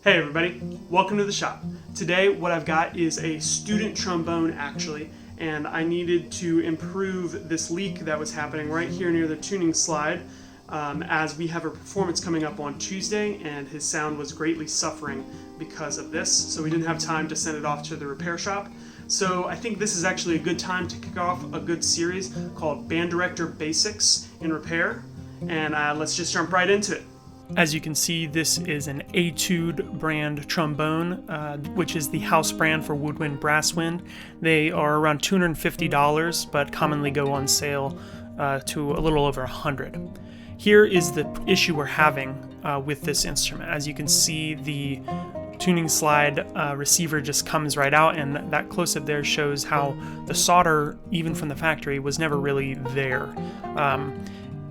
Hey everybody, welcome to the shop. Today what I've got is a student trombone actually, and I needed to improve this leak that was happening right here near the tuning slide as we have a performance coming up on Tuesday and his sound was greatly suffering because of this, so we didn't have time to send it off to the repair shop. So I think this is actually a good time to kick off a good series called Band Director Basics in Repair, and let's just jump right into it. As you can see, this is an Etude brand trombone, which is the house brand for woodwind brasswind. They are around $250, but commonly go on sale to a little over $100. Here is the issue we're having with this instrument. As you can see, the tuning slide receiver just comes right out, and that close-up there shows how the solder, even from the factory, was never really there.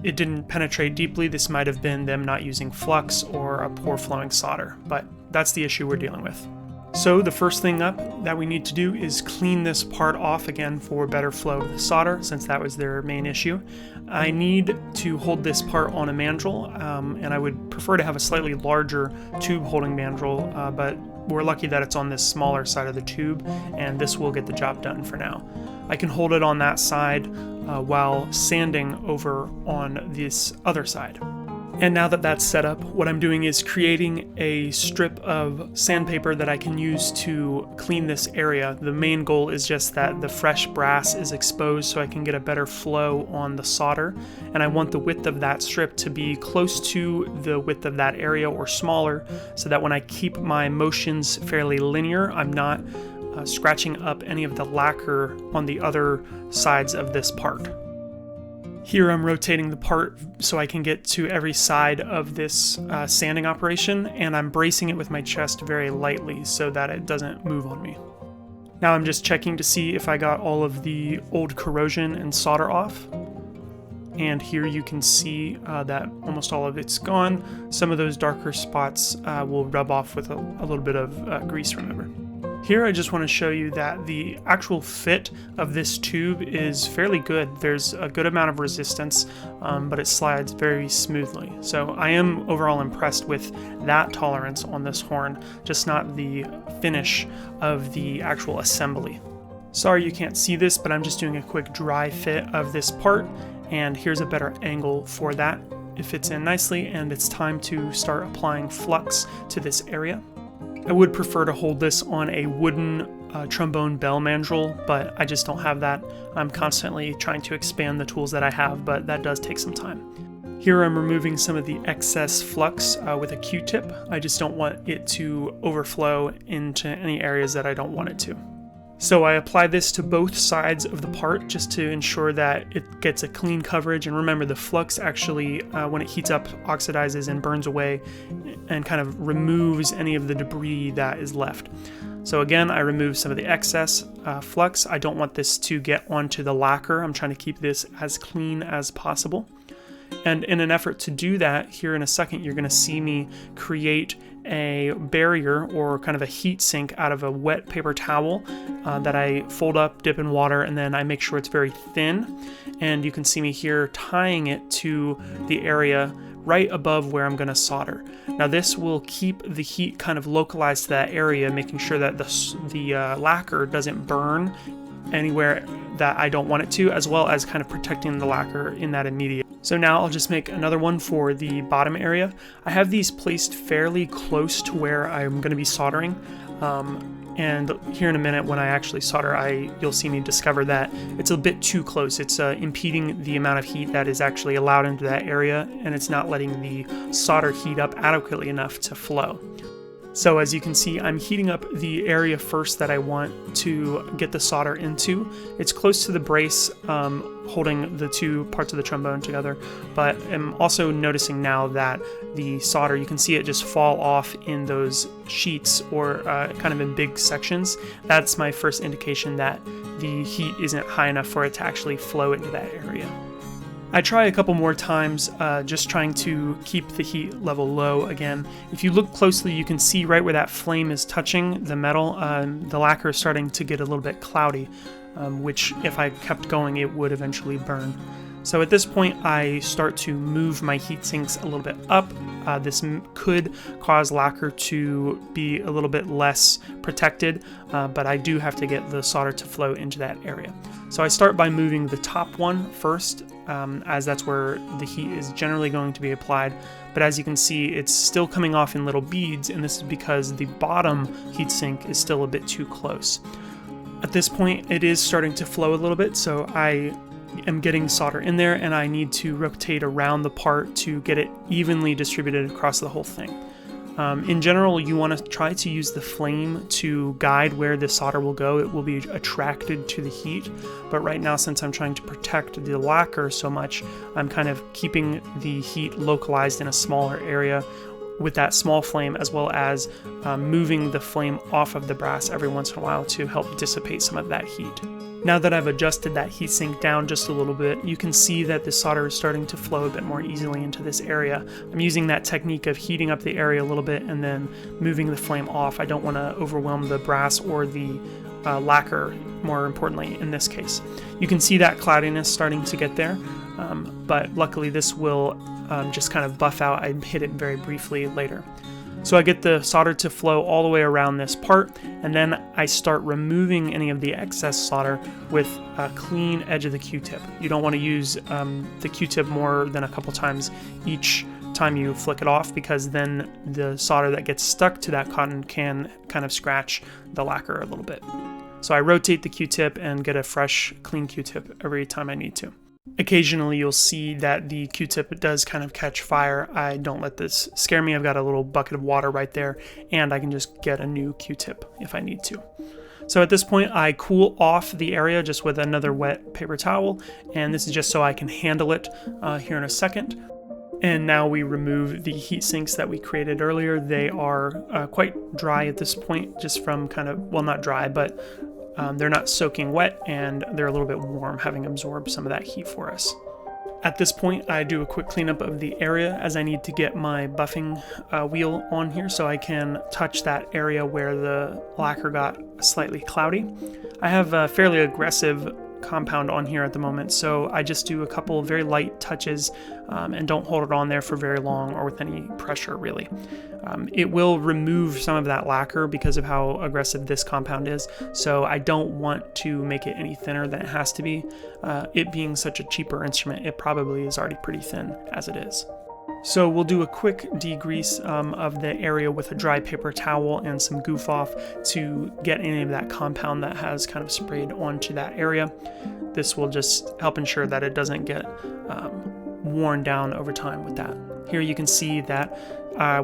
It didn't penetrate deeply. This might have been them not using flux or a poor flowing solder, but that's the issue we're dealing with. So the first thing up that we need to do is clean this part off again for better flow of the solder, since that was their main issue. I need to hold this part on a mandrel, and I would prefer to have a slightly larger tube holding mandrel, but we're lucky that it's on this smaller side of the tube, and this will get the job done for now. I can hold it on that side while sanding over on this other side. And now that that's set up, what I'm doing is creating a strip of sandpaper that I can use to clean this area. The main goal is just that the fresh brass is exposed so I can get a better flow on the solder. And I want the width of that strip to be close to the width of that area or smaller, so that when I keep my motions fairly linear, I'm not scratching up any of the lacquer on the other sides of this part. Here I'm rotating the part so I can get to every side of this sanding operation, and I'm bracing it with my chest very lightly so that it doesn't move on me. Now I'm just checking to see if I got all of the old corrosion and solder off. And here you can see that almost all of it's gone. Some of those darker spots will rub off with a little bit of grease remover. Here I just want to show you that the actual fit of this tube is fairly good. There's a good amount of resistance, but it slides very smoothly. So I am overall impressed with that tolerance on this horn, just not the finish of the actual assembly. Sorry you can't see this, but I'm just doing a quick dry fit of this part, and here's a better angle for that. It fits in nicely, and it's time to start applying flux to this area. I would prefer to hold this on a wooden trombone bell mandrel, but I just don't have that. I'm constantly trying to expand the tools that I have, but that does take some time. Here I'm removing some of the excess flux with a Q-tip. I just don't want it to overflow into any areas that I don't want it to. So I apply this to both sides of the part just to ensure that it gets a clean coverage. And remember, the flux actually, when it heats up, oxidizes and burns away and kind of removes any of the debris that is left. So again, I remove some of the excess flux. I don't want this to get onto the lacquer. I'm trying to keep this as clean as possible. And in an effort to do that, here in a second, you're going to see me create a barrier or kind of a heat sink out of a wet paper towel that I fold up, dip in water, and then I make sure it's very thin. And you can see me here tying it to the area right above where I'm going to solder. Now this will keep the heat kind of localized to that area, making sure that the lacquer doesn't burn anywhere that I don't want it to, as well as kind of protecting the lacquer in that immediate. So now I'll just make another one for the bottom area. I have these placed fairly close to where I'm going to be soldering. And here in a minute when I actually solder, you'll see me discover that it's a bit too close. It's impeding the amount of heat that is actually allowed into that area, and it's not letting the solder heat up adequately enough to flow. So as you can see, I'm heating up the area first that I want to get the solder into. It's close to the brace, holding the two parts of the trombone together, but I'm also noticing now that the solder, you can see it just fall off in those sheets or kind of in big sections. That's my first indication that the heat isn't high enough for it to actually flow into that area. I try a couple more times, just trying to keep the heat level low again. If you look closely, you can see right where that flame is touching the metal, the lacquer is starting to get a little bit cloudy, which if I kept going, it would eventually burn. So at this point, I start to move my heat sinks a little bit up. This could cause lacquer to be a little bit less protected, but I do have to get the solder to flow into that area. So I start by moving the top one first, as that's where the heat is generally going to be applied. But as you can see, it's still coming off in little beads, and this is because the bottom heatsink is still a bit too close. At this point, it is starting to flow a little bit, so I am getting solder in there, and I need to rotate around the part to get it evenly distributed across the whole thing. In general, you want to try to use the flame to guide where the solder will go. It will be attracted to the heat, but right now, since I'm trying to protect the lacquer so much, I'm kind of keeping the heat localized in a smaller area with that small flame, as well as moving the flame off of the brass every once in a while to help dissipate some of that heat. Now that I've adjusted that heatsink down just a little bit, you can see that the solder is starting to flow a bit more easily into this area. I'm using that technique of heating up the area a little bit and then moving the flame off. I don't want to overwhelm the brass or the lacquer, more importantly in this case. You can see that cloudiness starting to get there, but luckily this will just kind of buff out. I hit it very briefly later. So I get the solder to flow all the way around this part, and then I start removing any of the excess solder with a clean edge of the Q-tip. You don't want to use the Q-tip more than a couple times each time you flick it off, because then the solder that gets stuck to that cotton can kind of scratch the lacquer a little bit. So I rotate the Q-tip and get a fresh, clean Q-tip every time I need to. Occasionally you'll see that the Q-tip does kind of catch fire. I don't let this scare me. I've got a little bucket of water right there, and I can just get a new Q-tip if I need to. So at this point, I cool off the area just with another wet paper towel, and this is just so I can handle it here in a second. And now we remove the heat sinks that we created earlier. They are quite dry at this point, just from kind of, well, not dry, but they're not soaking wet, and they're a little bit warm, having absorbed some of that heat for us. At this point, I do a quick cleanup of the area, as I need to get my buffing wheel on here so I can touch that area where the lacquer got slightly cloudy. I have a fairly aggressive compound on here at the moment, so I just do a couple very light touches and don't hold it on there for very long or with any pressure really. It will remove some of that lacquer because of how aggressive this compound is, so I don't want to make it any thinner than it has to be. It being such a cheaper instrument, it probably is already pretty thin as it is. So we'll do a quick degrease of the area with a dry paper towel and some goof off to get any of that compound that has kind of sprayed onto that area. This will just help ensure that it doesn't get worn down over time with that. Here you can see that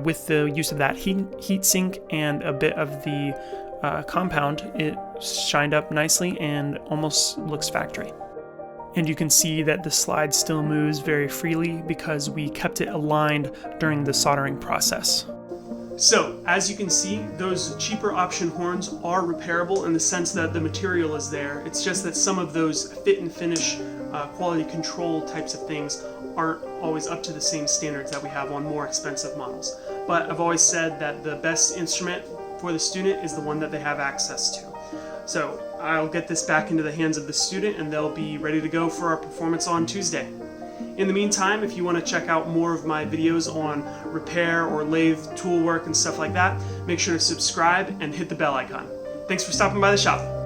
with the use of that heat sink and a bit of the compound, it shined up nicely and almost looks factory. And you can see that the slide still moves very freely because we kept it aligned during the soldering process. So, as you can see, those cheaper option horns are repairable in the sense that the material is there. It's just that some of those fit and finish quality control types of things aren't always up to the same standards that we have on more expensive models. But I've always said that the best instrument for the student is the one that they have access to. So I'll get this back into the hands of the student, and they'll be ready to go for our performance on Tuesday. In the meantime, if you want to check out more of my videos on repair or lathe tool work and stuff like that, make sure to subscribe and hit the bell icon. Thanks for stopping by the shop.